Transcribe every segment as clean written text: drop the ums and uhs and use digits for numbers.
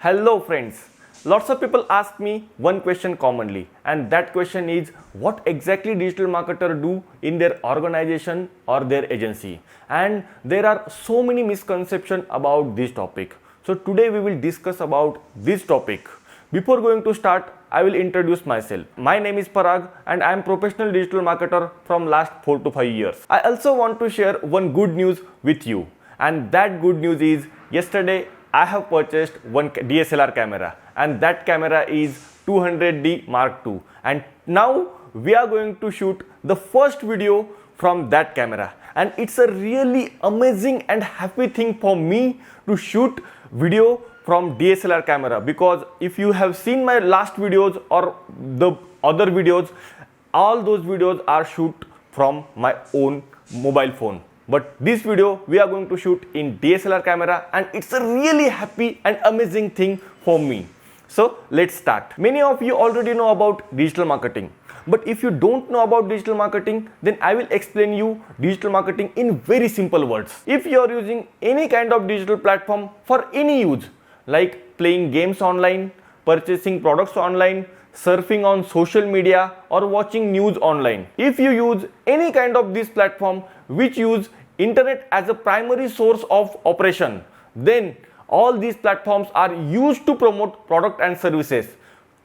Hello friends. Lots of people ask me one question commonly, and that question is what exactly digital marketer do in their organization or their agency. And there are so many misconceptions about this topic. So today we will discuss about this topic. Before going to start, I will introduce myself. My name is Parag and I am professional digital marketer from last 4 to 5 years. I also want to share one good news with you. And that good news is yesterday I have purchased one DSLR camera and that camera is 200D Mark II, and now we are going to shoot the first video from that camera, and it's a really amazing and happy thing for me to shoot video from DSLR camera, because if you have seen my last videos or the other videos, all those videos are shoot from my own mobile phone. But this video we are going to shoot in DSLR camera, and it's a really happy and amazing thing for me. So let's start. Many of you already know about digital marketing. But if you don't know about digital marketing, then I will explain you digital marketing in very simple words. If you are using any kind of digital platform for any use, like playing games online, purchasing products online, surfing on social media, or watching news online. If you use any kind of this platform which use internet as a primary source of operation, then all these platforms are used to promote product and services.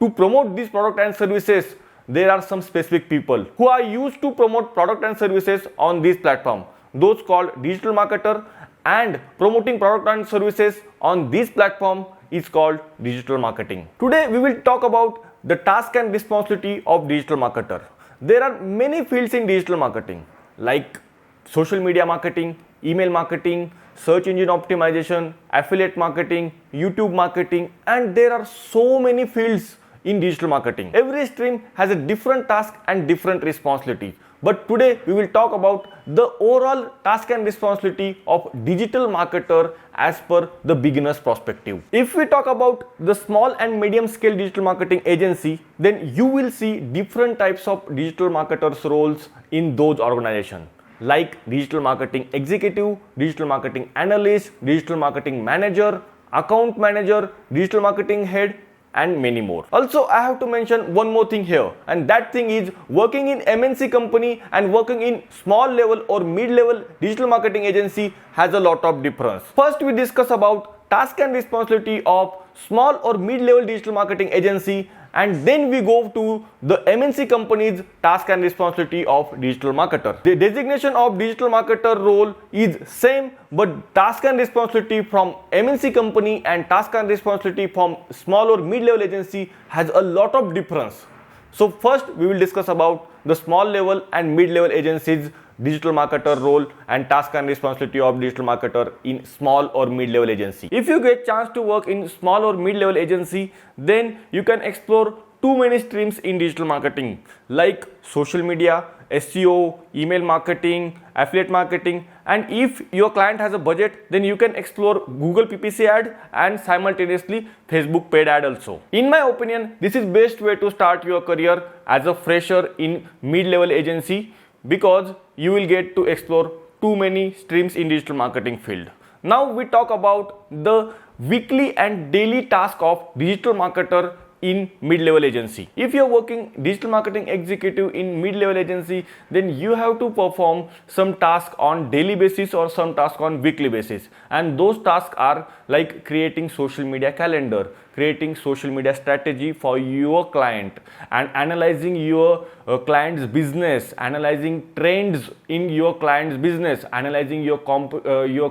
To promote these product and services, there are some specific people who are used to promote product and services on this platform. Those called digital marketer, and promoting product and services on this platform is called digital marketing. Today we will talk about the task and responsibility of digital marketer. There are many fields in digital marketing like social media marketing, email marketing, search engine optimization, affiliate marketing, YouTube marketing, and there are so many fields in digital marketing. Every stream has a different task and different responsibility. But today we will talk about the overall task and responsibility of digital marketer as per the beginner's perspective. If we talk about the small and medium scale digital marketing agency, then you will see different types of digital marketers roles in those organizations, like digital marketing executive, digital marketing analyst, digital marketing manager, account manager, digital marketing head, and many more. Also, I have to mention one more thing here, and that thing is working in MNC company and working in small level or mid level digital marketing agency has a lot of difference. First, we discuss about task and responsibility of small or mid level digital marketing agency, and then we go to the MNC company's task and responsibility of digital marketer. The designation of digital marketer role is same, but task and responsibility from MNC company and task and responsibility from small or mid level agency has a lot of difference. So first we will discuss about the small level and mid level agencies digital marketer role and task and responsibility of digital marketer in small or mid level agency. If you get chance to work in small or mid level agency, then you can explore too many streams in digital marketing like social media, SEO, email marketing, affiliate marketing, and if your client has a budget, then you can explore Google PPC ad and simultaneously Facebook paid ad also. In my opinion, this is best way to start your career as a fresher in mid level agency, because you will get to explore too many streams in digital marketing field. Now we talk about the weekly and daily task of digital marketer in mid-level agency. If you are working digital marketing executive in mid-level agency, then you have to perform some task on daily basis or some task on weekly basis, and those tasks are like creating social media calendar, creating social media strategy for your client, and analyzing your client's business, analyzing trends in your client's business, analyzing your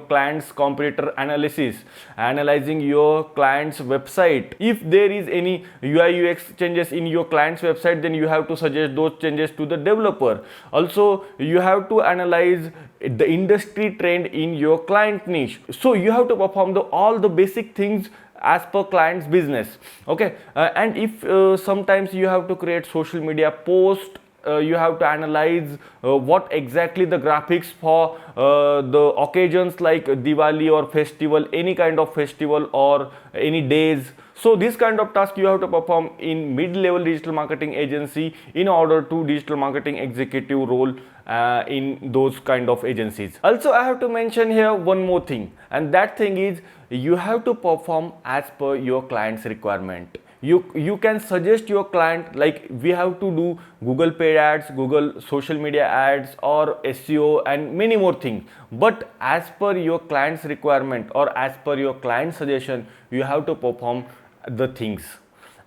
client's competitor analysis, analyzing your client's website. If there is any UI UX changes in your client's website, then you have to suggest those changes to the developer. Also, you have to analyze the industry trend in your client niche. So you have to perform all the basic things as per client's business. Okay, and if sometimes you have to create social media post, you have to analyze what exactly the graphics for the occasions like Diwali or festival, any kind of festival or any days. So this kind of task you have to perform in mid-level digital marketing agency in order to digital marketing executive role in those kind of agencies. Also, I have to mention here one more thing, and that thing is you have to perform as per your client's requirement. You can suggest your client, like we have to do Google paid ads, Google social media ads, or SEO, and many more things. But as per your client's requirement or as per your client's suggestion, you have to perform the things.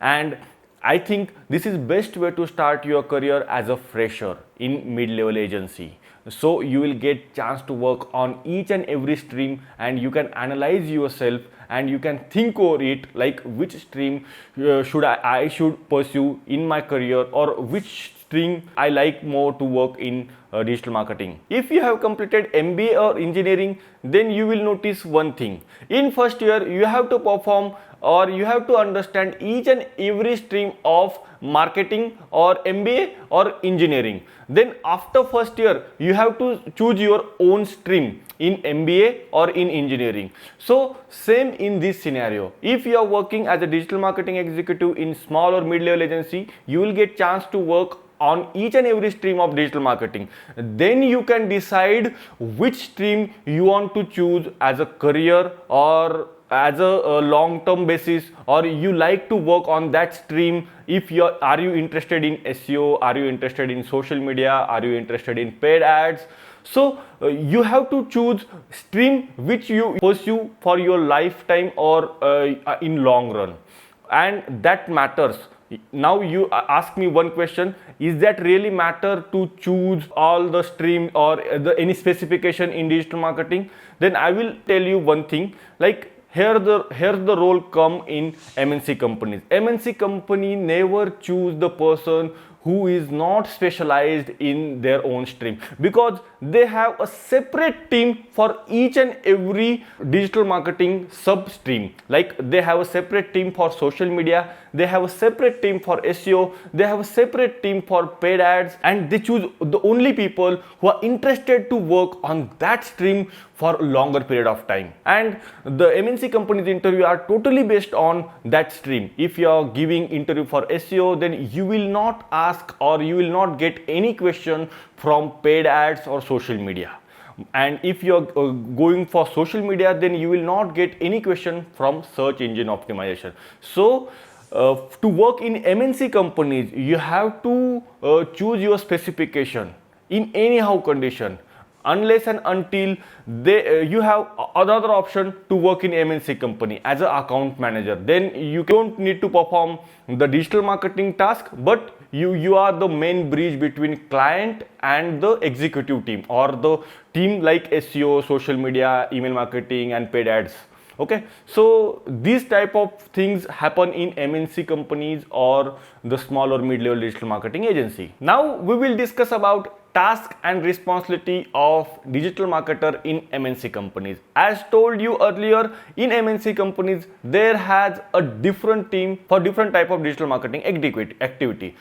And I think this is best way to start your career as a fresher in mid-level agency. So you will get chance to work on each and every stream, and you can analyze yourself, and you can think over it, like which stream should I should pursue in my career, or which stream I like more to work in digital marketing. If you have completed MBA or engineering, then you will notice one thing. In first year, you have to perform, or you have to understand each and every stream of marketing or MBA or engineering. Then after first year, you have to choose your own stream in MBA or in engineering. So same in this scenario. If you are working as a digital marketing executive in small or mid-level agency, you will get chance to work on each and every stream of digital marketing. Then you can decide which stream you want to choose as a career or as a long-term basis, or you like to work on that stream. If you are you interested in SEO, are you interested in social media, are you interested in paid ads? So you have to choose stream which you pursue for your lifetime or in long run, and that matters. Now you ask me one question: is that really matter to choose all the stream or any specification in digital marketing? Then I will tell you one thing, like here's the role come in MNC companies. MNC company never choose the person who is not specialized in their own stream, because they have a separate team for each and every digital marketing sub stream. Like they have a separate team for social media, they have a separate team for SEO, they have a separate team for paid ads, and they choose the only people who are interested to work on that stream for a longer period of time. And the MNC companies interview are totally based on that stream. If you are giving interview for SEO, then you will not ask or you will not get any question from paid ads or social media. And if you are going for social media, then you will not get any question from search engine optimization. So to work in MNC companies, you have to choose your specification in anyhow condition, unless and until you have another option to work in MNC company as an account manager. Then you don't need to perform the digital marketing task, but you are the main bridge between client and the executive team, or the team like SEO, social media, email marketing, and paid ads. Okay, so these type of things happen in MNC companies or the small or mid-level digital marketing agency. Now we will discuss about task and responsibility of digital marketer in MNC companies. As told you earlier, in MNC companies there has a different team for different type of digital marketing activity.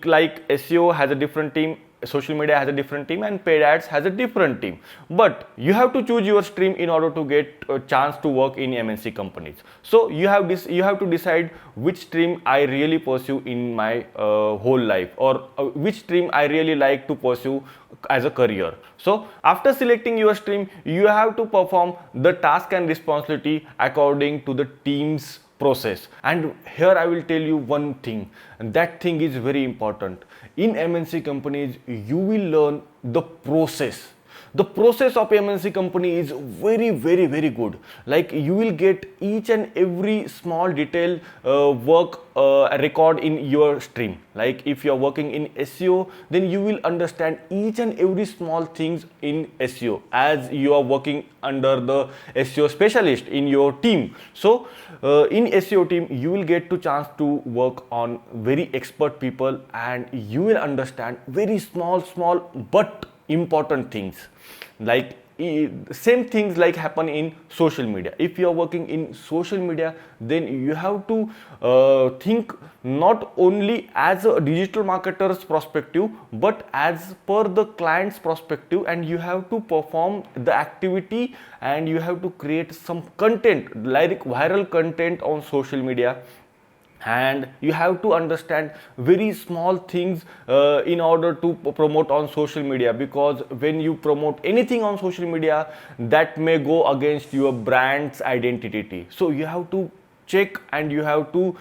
Like SEO has a different team, social media has a different team, and paid ads has a different team. But you have to choose your stream in order to get a chance to work in MNC companies. So you have to decide which stream I really pursue in my whole life, or which stream I really like to pursue as a career. So after selecting your stream, you have to perform the task and responsibility according to the team's process. And here I will tell you one thing, and that thing is very important. In MNC companies, you will learn the process. The process of MNC company is very, very, very good. Like you will get each and every small detail work record in your stream. Like if you are working in SEO, then you will understand each and every small things in SEO, as you are working under the SEO specialist in your team. So in SEO team, you will get to chance to work on very expert people, and you will understand very small but important things. Like same things like happen in social media. If you are working in social media, then you have to think not only as a digital marketer's perspective, but as per the client's perspective, and you have to perform the activity, and you have to create some content like viral content on social media. and you have to understand very small things in order to promote on social media, because when you promote anything on social media, that may go against your brand's identity. So you have to check, and you have to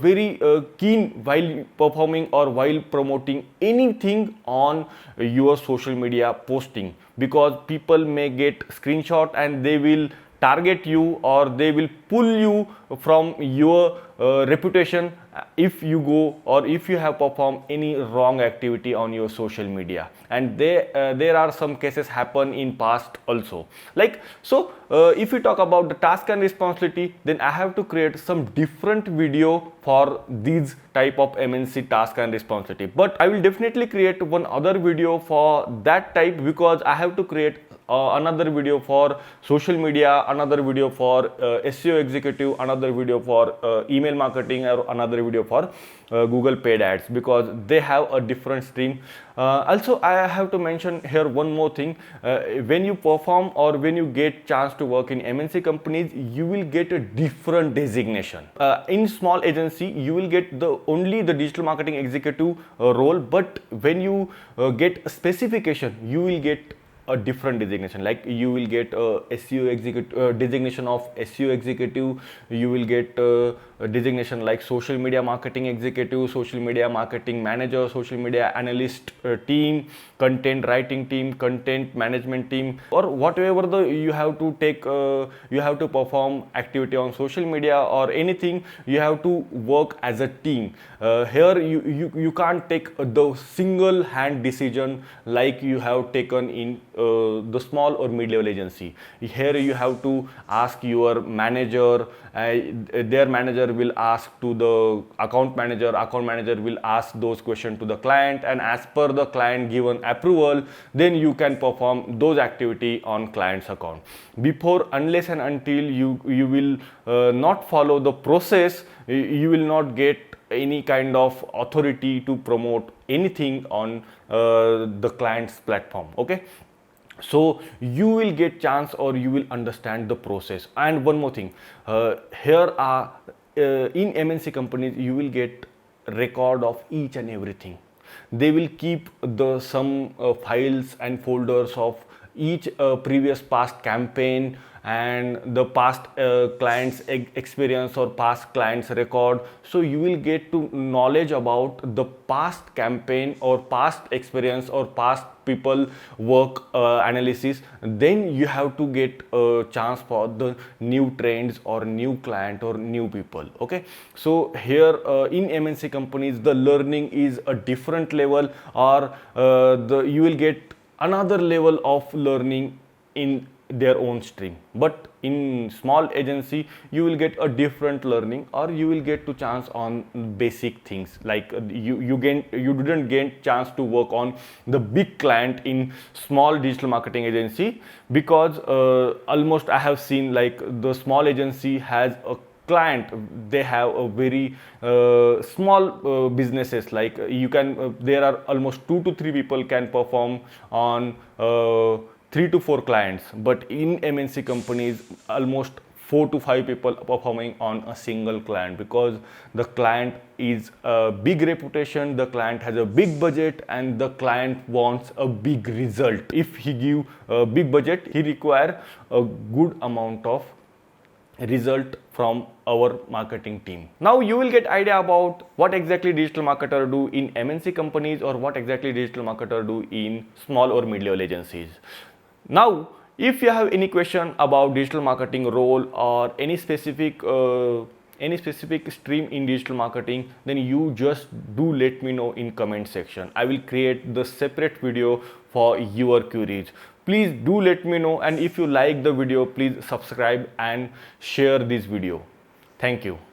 very keen while performing or while promoting anything on your social media posting, because people may get screenshot and they will target you, or they will pull you from your reputation if you go, or if you have performed any wrong activity on your social media. And there are some cases happen in past also. Like, so if we talk about the task and responsibility, then I have to create some different video for these type of MNC task and responsibility, but I will definitely create one other video for that type, because I have to create another video for social media, another video for SEO executive, another video for email marketing, or another video for Google paid ads, because they have a different stream. Also, I have to mention here one more thing. When you perform or when you get chance to work in MNC companies, you will get a different designation. In small agency, you will get only the digital marketing executive role, but when you get a specification, you will get a different designation. Like, you will get a SEO executive designation of SEO executive, you will get a designation like social media marketing executive, social media marketing manager, social media analyst team, content writing team, content management team, or whatever you have to take, you have to perform activity on social media or anything, you have to work as a team. Here you can't take the single hand decision like you have taken in the small or mid-level agency. Here you have to ask your manager, their manager will ask to the account manager will ask those questions to the client, and as per the client given approval, then you can perform those activity on client's account. Before, unless and until you will not follow the process, you will not get any kind of authority to promote anything on the client's platform. Okay, so you will get chance, or you will understand the process. And one more thing, here are in MNC companies, you will get record of each and everything. They will keep the some files and folders of each previous past campaign, and the past clients experience or past clients record. So you will get to knowledge about the past campaign or past experience or past people work analysis. Then you have to get a chance for the new trends or new client or new people. Okay, so here in MNC companies, the learning is a different level, or you will get another level of learning in their own stream. But in small agency, you will get a different learning, or you will get to chance on basic things. Like you didn't get chance to work on the big client in small digital marketing agency, because almost I have seen, like, the small agency has a client, they have a very small businesses. Like, you can there are almost 2 to 3 people can perform on 3 to 4 clients, but in MNC companies, almost 4 to 5 people performing on a single client, because the client is a big reputation, the client has a big budget, and the client wants a big result. If he give a big budget, he require a good amount of result from our marketing team. Now you will get idea about what exactly digital marketer do in MNC companies, or what exactly digital marketer do in small or mid-level agencies. Now, if you have any question about digital marketing role, or any specific stream in digital marketing, then you just do let me know in comment section. I will create the separate video for your queries. Please do let me know, and if you like the video, please subscribe and share this video. Thank you.